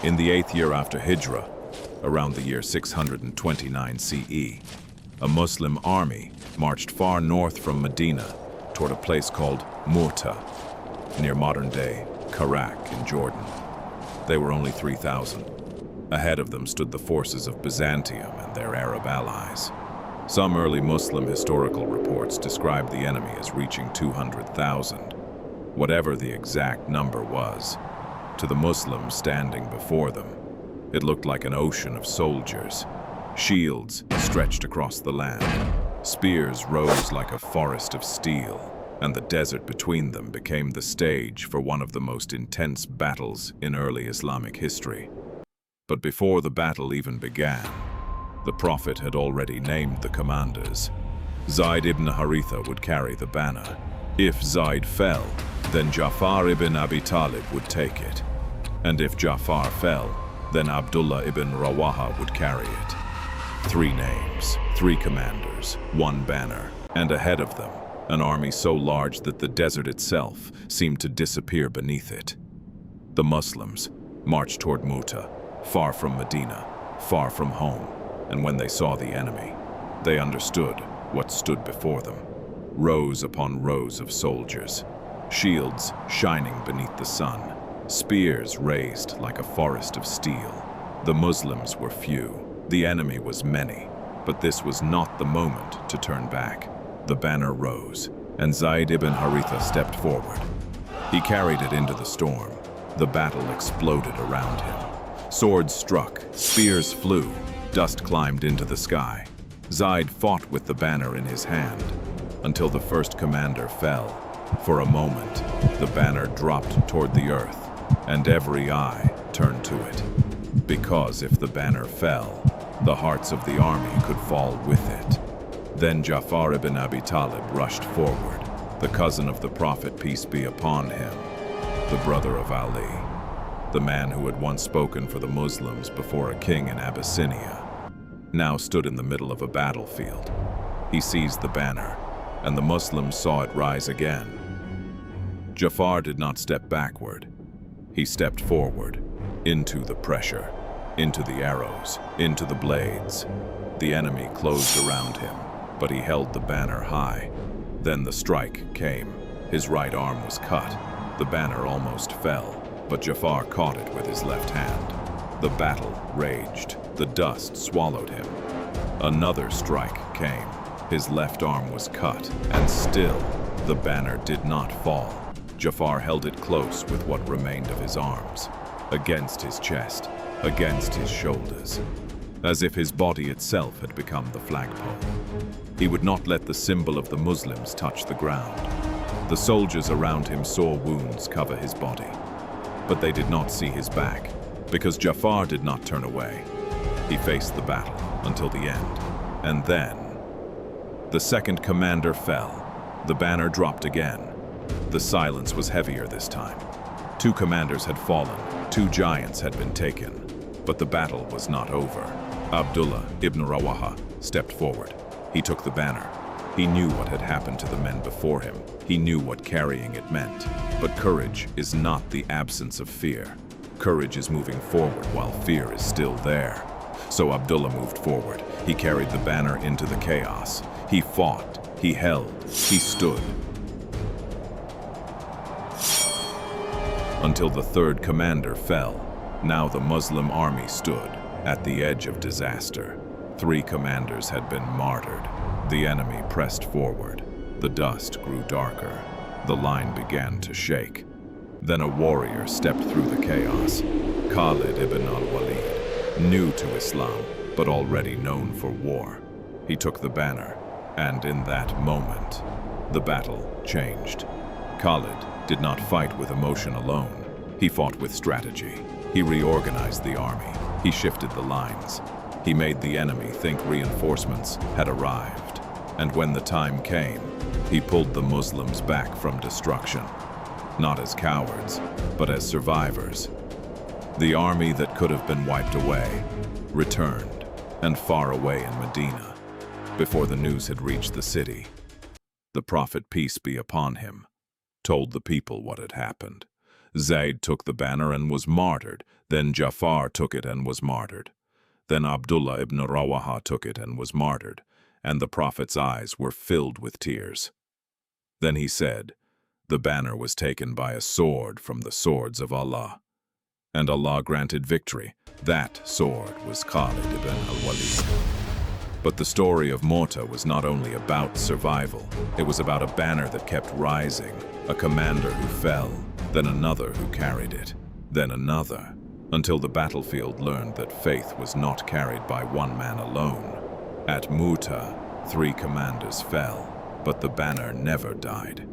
In the 8th year after Hijrah, around the year 629 CE, a Muslim army marched far north from Medina toward a place called Muta, near modern-day Karak in Jordan. They were only 3,000. Ahead of them stood the forces of Byzantium and their Arab allies. Some early Muslim historical reports describe the enemy as reaching 200,000. Whatever the exact number was, to the Muslims standing before them, it looked like an ocean of soldiers. Shields stretched across the land. Spears rose like a forest of steel, and the desert between them became the stage for one of the most intense battles in early Islamic history. But before the battle even began, the Prophet had already named the commanders. Zayd ibn Harithah would carry the banner. If Zayd fell, then Jafar ibn Abi Talib would take it. And if Jafar fell, then Abdullah ibn Rawahah would carry it. 3 names, 3 commanders, 1 banner, and ahead of them, an army so large that the desert itself seemed to disappear beneath it. The Muslims marched toward Muta, far from Medina, far from home, and when they saw the enemy, they understood what stood before them. Rows upon rows of soldiers, shields shining beneath the sun, spears raised like a forest of steel. The Muslims were few, the enemy was many, but this was not the moment to turn back. The banner rose, and Zayd ibn Harithah stepped forward. He carried it into the storm. The battle exploded around him. Swords struck, spears flew, dust climbed into the sky. Zayd fought with the banner in his hand, until the first commander fell. For a moment, the banner dropped toward the earth, and every eye turned to it. Because if the banner fell, the hearts of the army could fall with it. Then Jafar ibn Abi Talib rushed forward, the cousin of the Prophet, peace be upon him, the brother of Ali, the man who had once spoken for the Muslims before a king in Abyssinia, now stood in the middle of a battlefield. He seized the banner, and the Muslims saw it rise again. Jafar did not step backward. He stepped forward, into the pressure, into the arrows, into the blades. The enemy closed around him, but he held the banner high. Then the strike came. His right arm was cut. The banner almost fell, but Jafar caught it with his left hand. The battle raged. The dust swallowed him. Another strike came. His left arm was cut, and still the banner did not fall. Jafar held it close with what remained of his arms, against his chest, against his shoulders, as if his body itself had become the flagpole. He would not let the symbol of the Muslims touch the ground. The soldiers around him saw wounds cover his body, but they did not see his back, because Jafar did not turn away. He faced the battle until the end, and then the second commander fell. The banner dropped again. The silence was heavier this time. 2 commanders had fallen, 2 giants had been taken, but the battle was not over. Abdullah ibn Rawahah stepped forward. He took the banner. He knew what had happened to the men before him. He knew what carrying it meant. But courage is not the absence of fear. Courage is moving forward while fear is still there. So Abdullah moved forward. He carried the banner into the chaos. He fought, he held, he stood. Until the third commander fell. Now the Muslim army stood at the edge of disaster. 3 commanders had been martyred. The enemy pressed forward. The dust grew darker. The line began to shake. Then a warrior stepped through the chaos. Khalid ibn al-Walid, new to Islam, but already known for war. He took the banner, and in that moment, the battle changed. Khalid did not fight with emotion alone. He fought with strategy. He reorganized the army. He shifted the lines. He made the enemy think reinforcements had arrived. And when the time came, he pulled the Muslims back from destruction, not as cowards, but as survivors. The army that could have been wiped away returned, and far away in Medina, before the news had reached the city, the Prophet, peace be upon him, told the people what had happened. Zayd took the banner and was martyred. Then Jafar took it and was martyred. Then Abdullah ibn Rawahah took it and was martyred, and the Prophet's eyes were filled with tears. Then he said, "The banner was taken by a sword from the swords of Allah, and Allah granted victory. That sword was Khalid ibn al-Walid." But the story of Muta was not only about survival. It was about a banner that kept rising, a commander who fell, then another who carried it, then another, until the battlefield learned that faith was not carried by one man alone. At Muta, 3 commanders fell, but the banner never died.